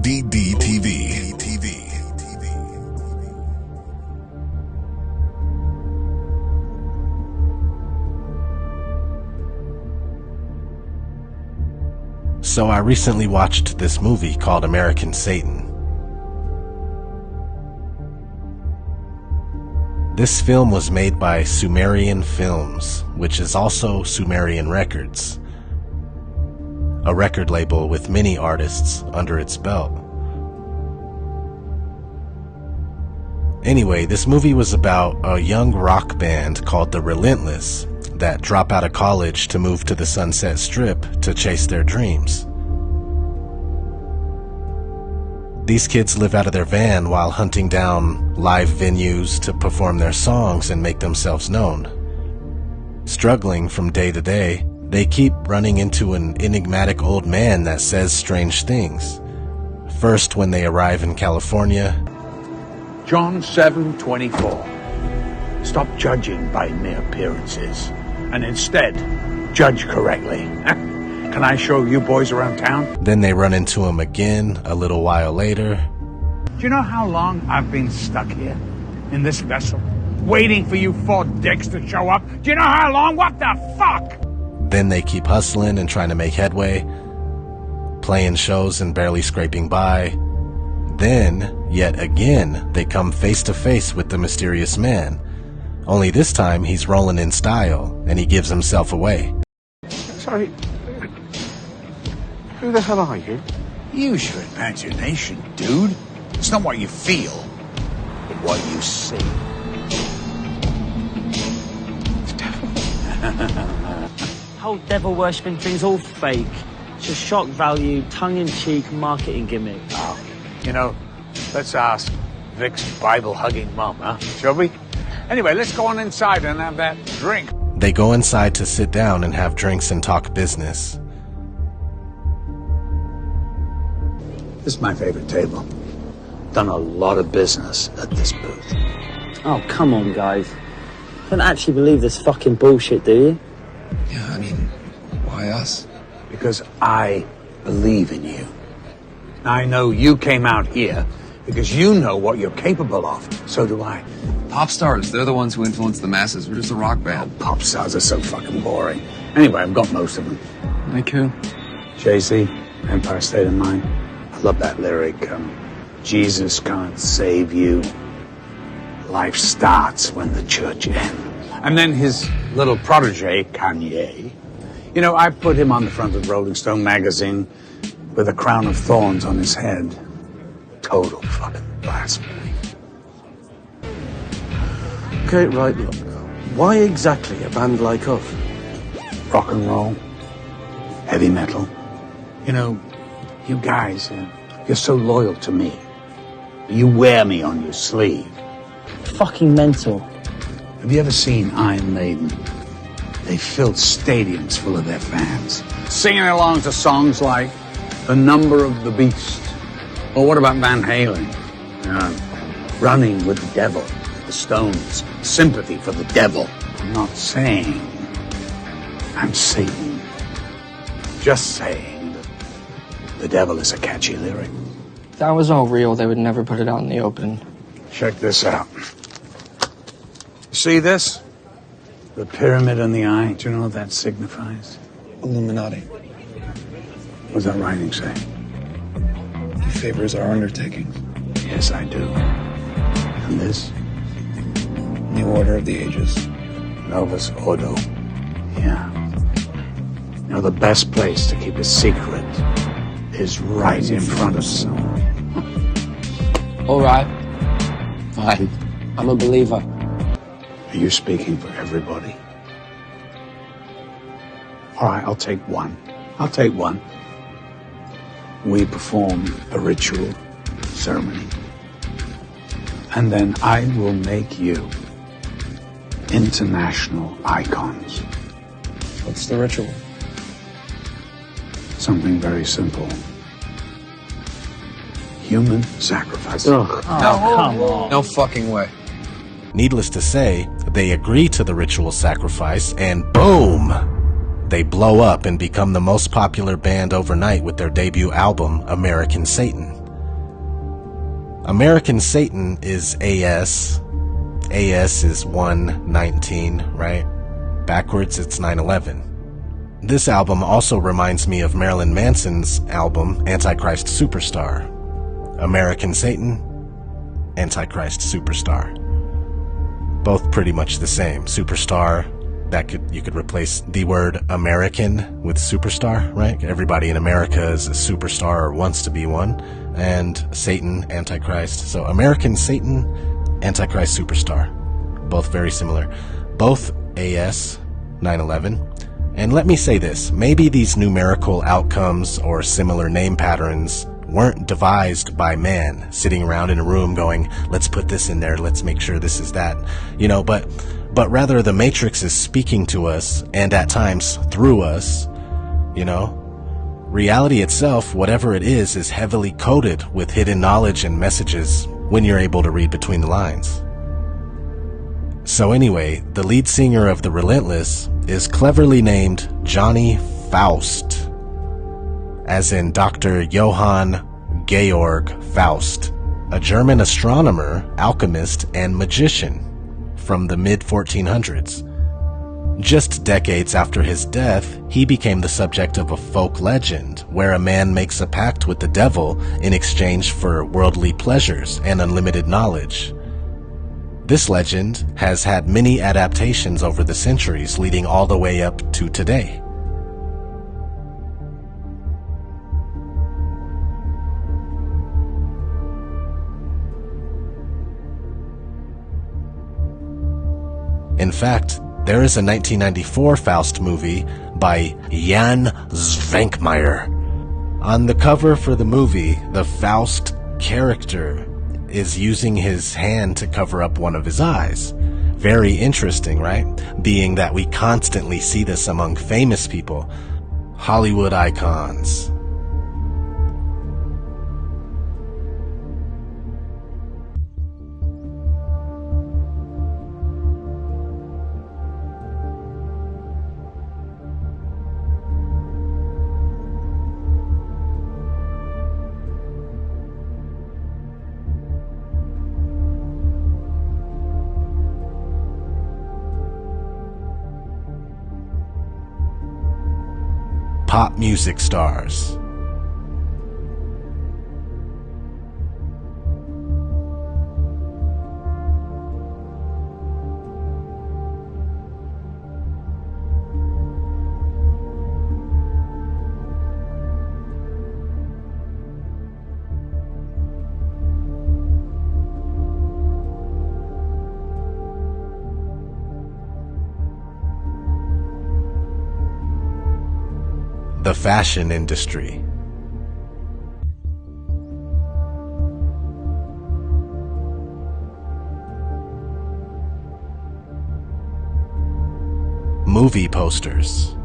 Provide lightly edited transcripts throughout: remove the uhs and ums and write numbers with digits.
ODD-TV. So I recently watched this movie called American Satan. This film was made by Sumerian Films, which is also Sumerian Records, a record label with many artists under its belt. Anyway, this movie was about a young rock band called The Relentless that drop out of college to move to the Sunset Strip to chase their dreams. These kids live out of their van while hunting down live venues to perform their songs and make themselves known. Struggling from day to day, they keep running into an enigmatic old man that says strange things. First, when they arrive in California, John 7:24. Stop judging by mere appearances, and instead, judge correctly. Can I show you boys around town? Then they run into him again a little while later. Do you know how long I've been stuck here, in this vessel, waiting for you four dicks to show up? Do you know how long? What the fuck? Then they keep hustling and trying to make headway, playing shows and barely scraping by. Then, yet again, they come face to face with the mysterious man. Only this time he's rolling in style, and he gives himself away. Sorry. Who the hell are you? Use your imagination, dude. It's not what you feel, but what you see. The devil. Whole devil worshipping thing's all fake. It's just shock value, tongue-in-cheek marketing gimmick. Oh, you know, let's ask Vic's Bible-hugging mom, huh? Shall we? Anyway, let's go on inside and have that drink. They go inside to sit down and have drinks and talk business. This is my favorite table. Done a lot of business at this booth. Oh, come on, guys. Don't actually believe this fucking bullshit, do you? Yeah, I mean, why us? Because I believe in you. I know you came out here because you know what you're capable of. So do I. Pop stars, they're the ones who influence the masses. We're just a rock band. Pop stars are so fucking boring. Anyway, I've got most of them. Like who? Jay-Z, Empire State of Mind. I love that lyric. Jesus can't save you. Life starts when the church ends. And then his little protege, Kanye. You know, I put him on the front of Rolling Stone magazine with a crown of thorns on his head. Total fucking blasphemy. Okay, right, look. Why exactly a band like us? Rock and roll. Heavy metal. You know, you guys, you're so loyal to me. You wear me on your sleeve. Fucking mental. Have you ever seen Iron Maiden? They filled stadiums full of their fans, singing along to songs like The Number of the Beast. Or what about Van Halen? Running with the Devil, the Stones, Sympathy for the Devil. I'm not saying I'm Satan. Just saying that the devil is a catchy lyric. If that was all real, they would never put it out in the open. Check this out. See this? The pyramid in the eye. Do you know what that signifies? Illuminati. What does that writing say? He favors our undertakings. Yes, I do. And this? The Order of the Ages. Novus Ordo. Yeah. You know, the best place to keep a secret is right in front of someone. All right. Fine. I'm a believer. Are you speaking for everybody? All right, I'll take one. We perform a ritual ceremony. And then I will make you international icons. What's the ritual? Something very simple. Human sacrifice. Oh, come on. No fucking way. Needless to say, they agree to the ritual sacrifice, and boom! They blow up and become the most popular band overnight with their debut album, American Satan. American Satan is AS. AS is 119, right? Backwards, it's 911. This album also reminds me of Marilyn Manson's album, Antichrist Superstar. American Satan, Antichrist Superstar. Both pretty much the same. Superstar, you could replace the word American with superstar, right? Everybody in America is a superstar or wants to be one. And Satan, Antichrist. So American Satan, Antichrist Superstar. Both very similar. Both AS 911. And let me say this, maybe these numerical outcomes or similar name patterns weren't devised by man sitting around in a room going, let's put this in there, let's make sure this is that, but rather the Matrix is speaking to us, and at times through us. Reality itself, whatever it is heavily coded with hidden knowledge and messages when you're able to read between the lines. So anyway, the lead singer of The Relentless is cleverly named Johnny Faust, as in Dr. Johann Georg Faust, a German astronomer, alchemist, and magician from the mid-1400s. Just decades after his death, he became the subject of a folk legend where a man makes a pact with the devil in exchange for worldly pleasures and unlimited knowledge. This legend has had many adaptations over the centuries, leading all the way up to today. In fact, there is a 1994 Faust movie by Jan Svankmajer. On the cover for the movie, the Faust character is using his hand to cover up one of his eyes. Very interesting, right? Being that we constantly see this among famous people, Hollywood icons. Pop music stars. The fashion industry. Movie posters.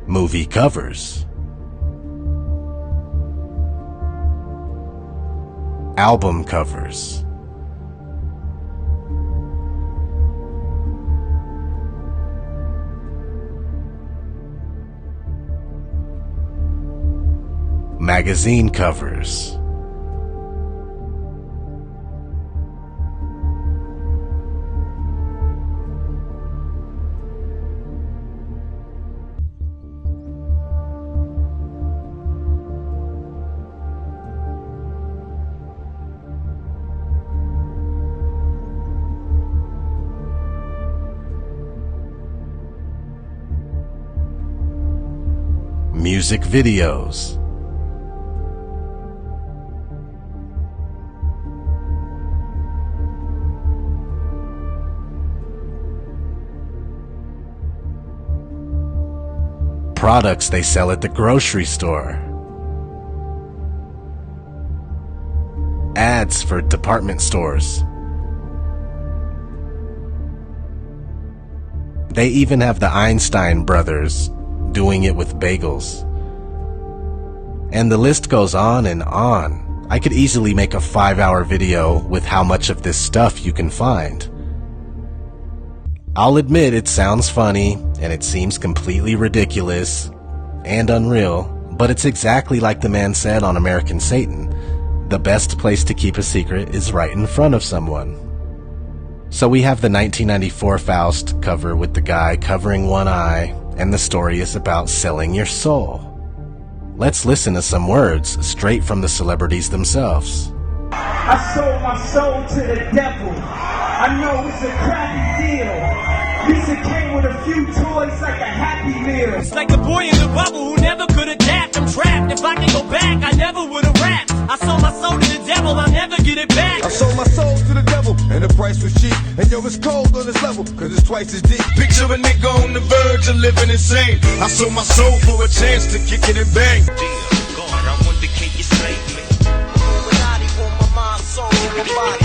Movie covers. Album covers. Magazine covers. Music videos. Products they sell at the grocery store. Ads for department stores. They even have the Einstein brothers doing it with bagels. And the list goes on and on. I could easily make a 5-hour video with how much of this stuff you can find. I'll admit it sounds funny, and it seems completely ridiculous and unreal, but it's exactly like the man said on American Satan. The best place to keep a secret is right in front of someone. So we have the 1994 Faust cover with the guy covering one eye, and the story is about selling your soul. Let's listen to some words straight from the celebrities themselves. I sold my soul to the devil. I know it's a crappy deal. Used to came with a few toys like a Happy Meal. It's like the boy in the bubble who never could adapt. I'm trapped. If I could go back, I never would have rapped. I sold my soul to the devil. I'll never get it back. I sold my soul to the devil, and the price was cheap. And yo, it's cold on this level, cause it's twice as deep. Picture a nigga on the verge of living insane. I sold my soul for a chance to kick it and bang. God, I wonder, can you save me? Illuminati want my mind, soul, and my body.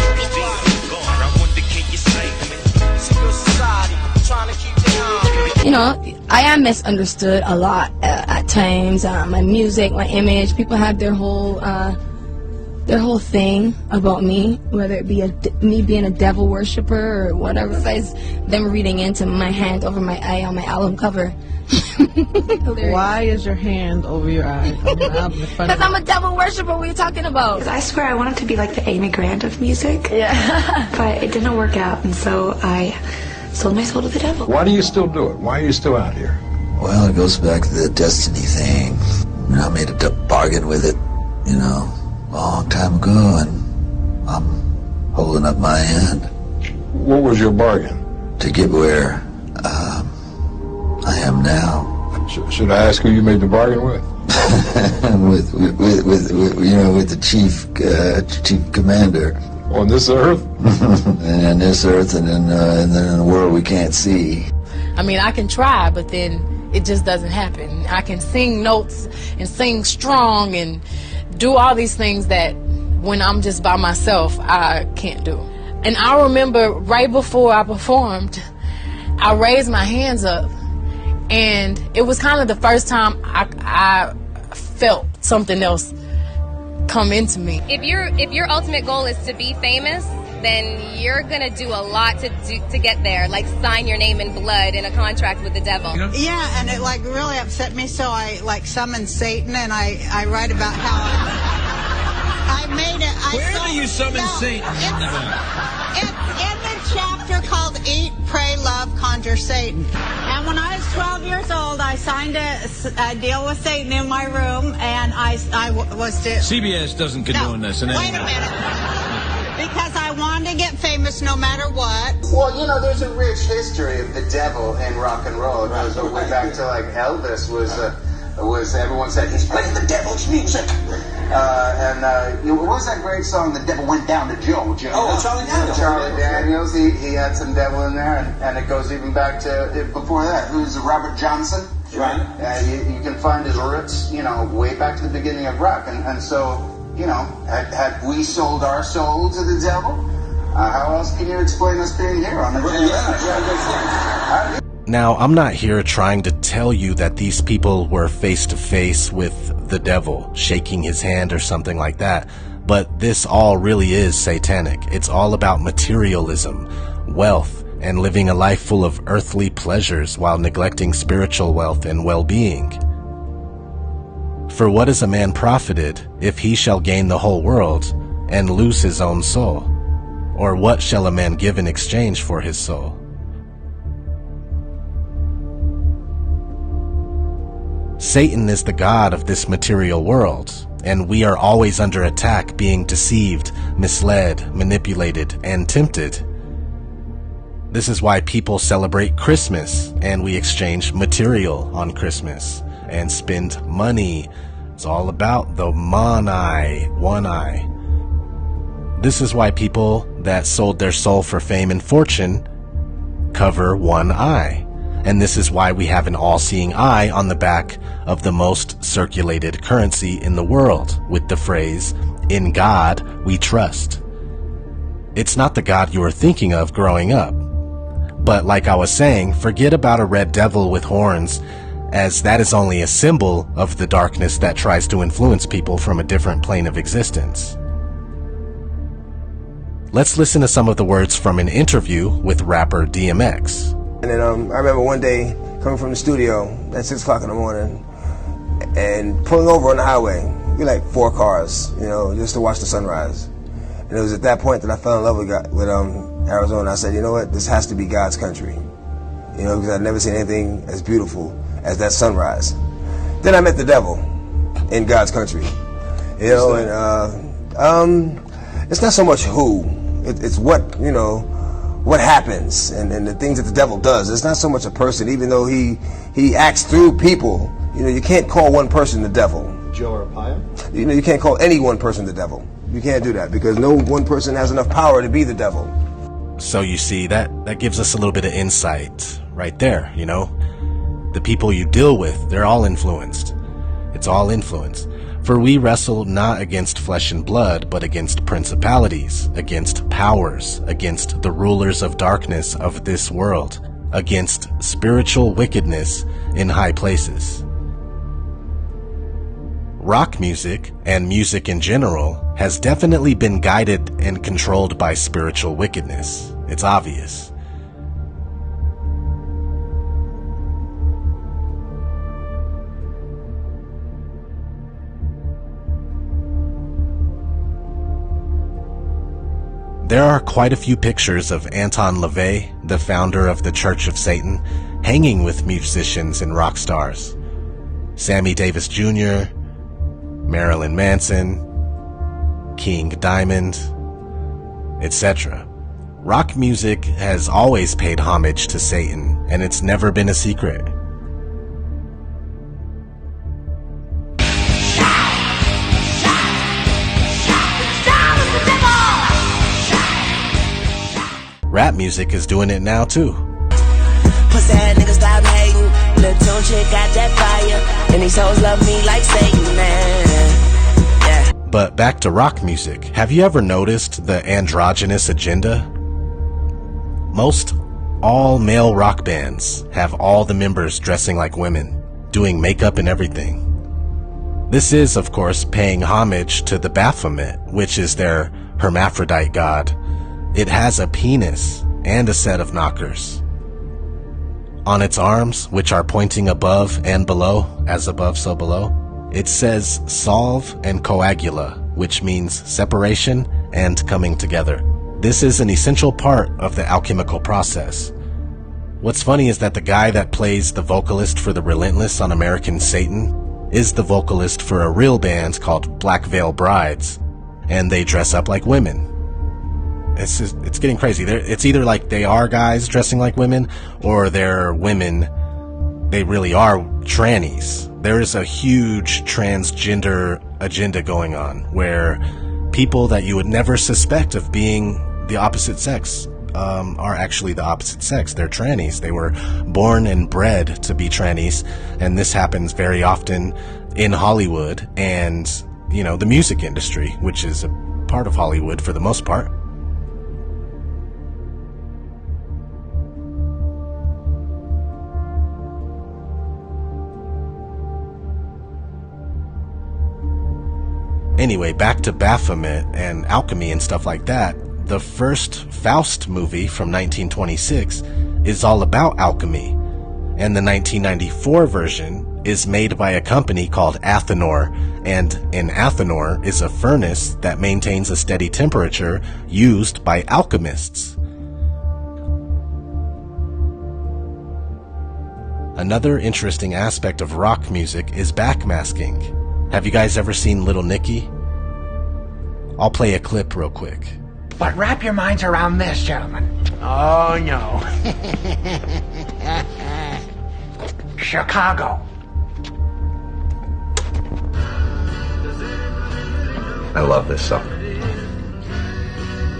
God, I wonder, can you save me? Secret society, trying to keep the arm. You know, I am misunderstood a lot at times. My music, my image, people have their whole thing about me, whether it be me being a devil worshiper or whatever. Besides them reading into my hand over my eye on my album cover. Why is your hand over your eye on your album? Because I'm a devil worshiper. What are you talking about? I swear I wanted to be like the Amy Grant of music. Yeah. But it didn't work out, and so I sold my soul to the devil. Why do you still do it? Why are you still out here? Well, it goes back to the destiny thing. You know, I made a bargain with it, you know, a long time ago, and I'm holding up my end. What was your bargain? To get where I am now. Should I ask who you made the bargain with? with the chief commander. On this earth? And on this earth, and then in the world we can't see. I mean, I can try, but then it just doesn't happen. I can sing notes and sing strong and do all these things that when I'm just by myself, I can't do. And I remember right before I performed, I raised my hands up, and it was kind of the first time I felt something else come into me. If your ultimate goal is to be famous, then you're gonna do a lot to get there, like sign your name in blood in a contract with the devil. Yeah, and it like really upset me, so I like summoned Satan, and I write about how I made it. Where do you summon Satan? It's in the chapter called Eat, Pray, Love, Conjure Satan. And when I was 12 years old, I signed a deal with Satan in my room, and I was to... CBS doesn't condone this. Wait a minute. Because I wanted to get famous no matter what. Well, you know, there's a rich history of the devil in rock and roll. It goes all the way back to, like, Elvis was everyone said, he's playing the devil's music. What was that great song, The Devil Went Down to Joe? Oh, Charlie Daniels. Charlie Daniels, he had some devil in there, and it goes even back to, before that, who's Robert Johnson? Right. You can find his roots, you know, way back to the beginning of rock, and so, you know, had we sold our soul to the devil? How else can you explain us being here on the Now, I'm not here trying to tell you that these people were face to face with the devil, shaking his hand or something like that, but this all really is satanic. It's all about materialism, wealth, and living a life full of earthly pleasures while neglecting spiritual wealth and well-being. For what is a man profited if he shall gain the whole world and lose his own soul? Or what shall a man give in exchange for his soul? Satan is the god of this material world, and we are always under attack, being deceived, misled, manipulated, and tempted. This is why people celebrate Christmas, and we exchange material on Christmas and spend money. It's all about the one eye. This is why people that sold their soul for fame and fortune cover one eye. And this is why we have an all-seeing eye on the back of the most circulated currency in the world with the phrase, "In God we trust." It's not the God you were thinking of growing up. But like I was saying, forget about a red devil with horns as that is only a symbol of the darkness that tries to influence people from a different plane of existence. Let's listen to some of the words from an interview with rapper DMX. And then I remember one day coming from the studio at 6 o'clock in the morning and pulling over on the highway. We like 4 cars, you know, just to watch the sunrise. And it was at that point that I fell in love with Arizona. I said, you know what, this has to be God's country. You know, because I'd never seen anything as beautiful as that sunrise. Then I met the devil in God's country. You know, and it's not so much who, it's what, you know, what happens and the things that the devil does. It's not so much a person, even though he acts through people. You know, you can't call one person the devil. Joe Arpaio? You know, you can't call any one person the devil. You can't do that because no one person has enough power to be the devil. So you see, that gives us a little bit of insight right there, you know? The people you deal with, they're all influenced. It's all influence. For we wrestle not against flesh and blood, but against principalities, against powers, against the rulers of darkness of this world, against spiritual wickedness in high places. Rock music, and music in general, has definitely been guided and controlled by spiritual wickedness. It's obvious. There are quite a few pictures of Anton LaVey, the founder of the Church of Satan, hanging with musicians and rock stars. Sammy Davis Jr., Marilyn Manson, King Diamond, etc. Rock music has always paid homage to Satan, and it's never been a secret. Rap music is doing it now too. Pussy ass niggas stop hating. Lil' Tune chick got that fire, and these hoes love me like Satan, man. Yeah. But back to rock music. Have you ever noticed the androgynous agenda? Most all male rock bands have all the members dressing like women, doing makeup and everything. This is, of course, paying homage to the Baphomet, which is their hermaphrodite god. It has a penis and a set of knockers. On its arms, which are pointing above and below, as above so below, it says solve and coagula, which means separation and coming together. This is an essential part of the alchemical process. What's funny is that the guy that plays the vocalist for the Relentless on American Satan is the vocalist for a real band called Black Veil Brides, and they dress up like women. It's getting crazy. It's either like they are guys dressing like women, or they're women. They really are trannies. There is a huge transgender agenda going on where people that you would never suspect of being the opposite sex are actually the opposite sex. They're trannies. They were born and bred to be trannies, and this happens very often in Hollywood and, you know, the music industry, which is a part of Hollywood for the most part. Anyway, back to Baphomet and alchemy and stuff like that. The first Faust movie from 1926 is all about alchemy, and the 1994 version is made by a company called Athanor, and an Athanor is a furnace that maintains a steady temperature used by alchemists. Another interesting aspect of rock music is backmasking. Have you guys ever seen Little Nicky? I'll play a clip real quick. But wrap your minds around this, gentlemen. Oh, no. Chicago. I love this song.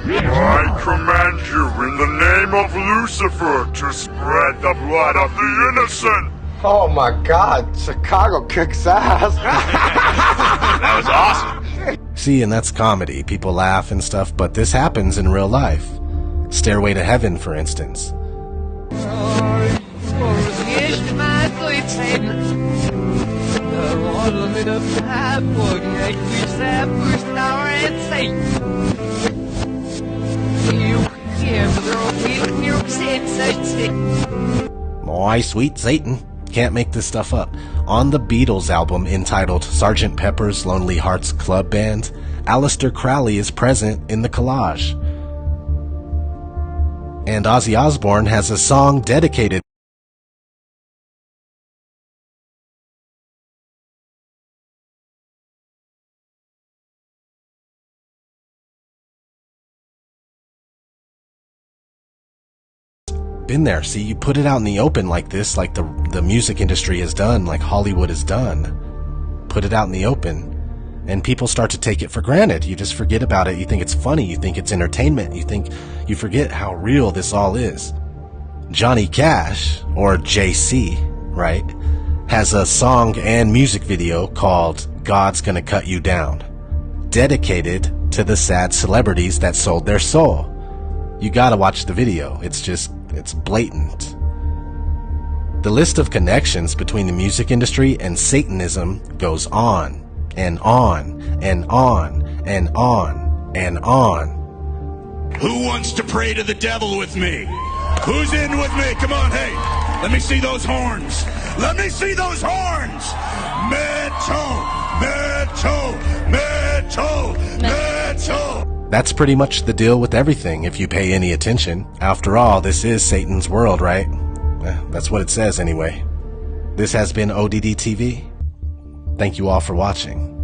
I command you in the name of Lucifer to spread the blood of the innocent. Oh my God, Chicago kicks ass. That was awesome. See, and that's comedy. People laugh and stuff, but this happens in real life. Stairway to Heaven, for instance. with a bad boy, like we said, first hour and say. You can't throw me in your sense. My sweet Satan. Can't make this stuff up. On the Beatles album entitled Sgt. Pepper's Lonely Hearts Club Band, Aleister Crowley is present in the collage. And Ozzy Osbourne has a song dedicated been there. See, you put it out in the open like this, like the music industry has done, like Hollywood has done. Put it out in the open, and people start to take it for granted. You just forget about it. You think it's funny. You think it's entertainment. You forget how real this all is. Johnny Cash, or JC, right, has a song and music video called God's Gonna Cut You Down, dedicated to the sad celebrities that sold their soul. You gotta watch the video. It's blatant. The list of connections between the music industry and Satanism goes on and on and on and on and on. Who wants to pray to the devil with me? Who's in with me? Come on, hey. Let me see those horns. Let me see those horns. Metal, metal, metal, metal. That's pretty much the deal with everything if you pay any attention. After all, this is Satan's world, right? That's what it says anyway. This has been ODD TV. Thank you all for watching.